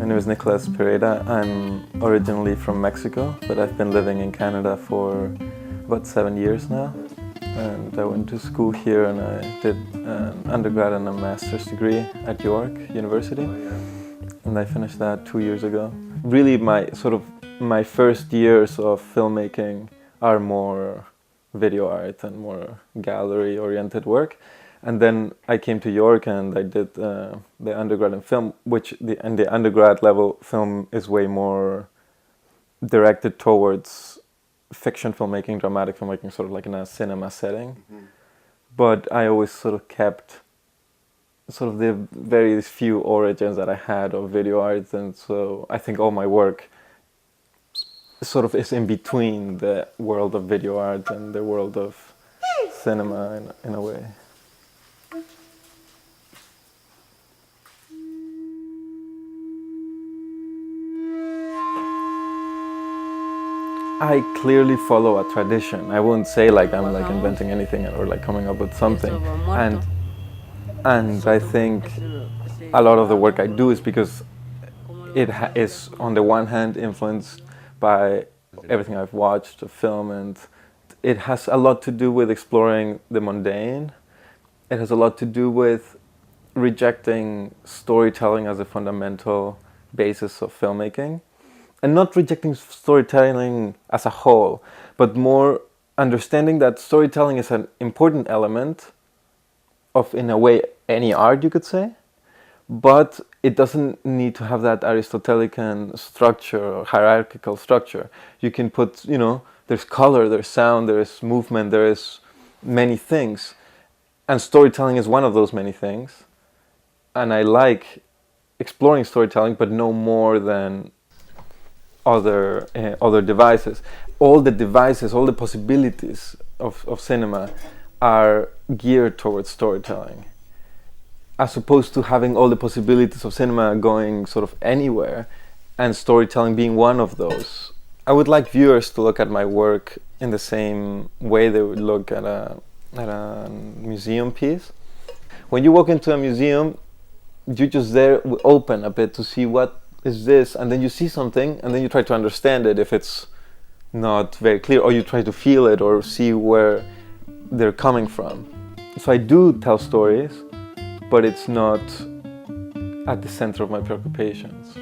My name is Nicolas Pereda. I'm originally from Mexico, but I've been living in Canada for about 7 years now. And I went to school here and I did an undergrad and a master's degree at York University. And I finished that 2 years ago. Really my first years of filmmaking are more video art and more gallery oriented work. And then I came to York and I did the undergrad in film, and the undergrad level film is way more directed towards fiction filmmaking, dramatic filmmaking, sort of like in a cinema setting. Mm-hmm. But I always sort of kept sort of the very few origins that I had of video art, and so I think all my work sort of is in between the world of video art and the world of cinema in a way. I clearly follow a tradition. I wouldn't say like I'm like inventing anything or like coming up with something. And I think a lot of the work I do is because it is on the one hand influenced by everything I've watched, the film, and it has a lot to do with exploring the mundane. It has a lot to do with rejecting storytelling as a fundamental basis of filmmaking. And not rejecting storytelling as a whole, but more understanding that storytelling is an important element of, in a way, any art, you could say. But it doesn't need to have that Aristotelian structure or hierarchical structure. You can put, there's color, there's sound, there's movement, there's many things. And storytelling is one of those many things. And I like exploring storytelling, but no more than other devices. All the devices, all the possibilities of cinema are geared towards storytelling, as opposed to having all the possibilities of cinema going sort of anywhere and storytelling being one of those. I would like viewers to look at my work in the same way they would look at a museum piece. When you walk into a museum, you're just there open a bit to see what is this, and then you see something and then you try to understand it if it's not very clear, or you try to feel it or see where they're coming from. So I do tell stories, but it's not at the center of my preoccupations.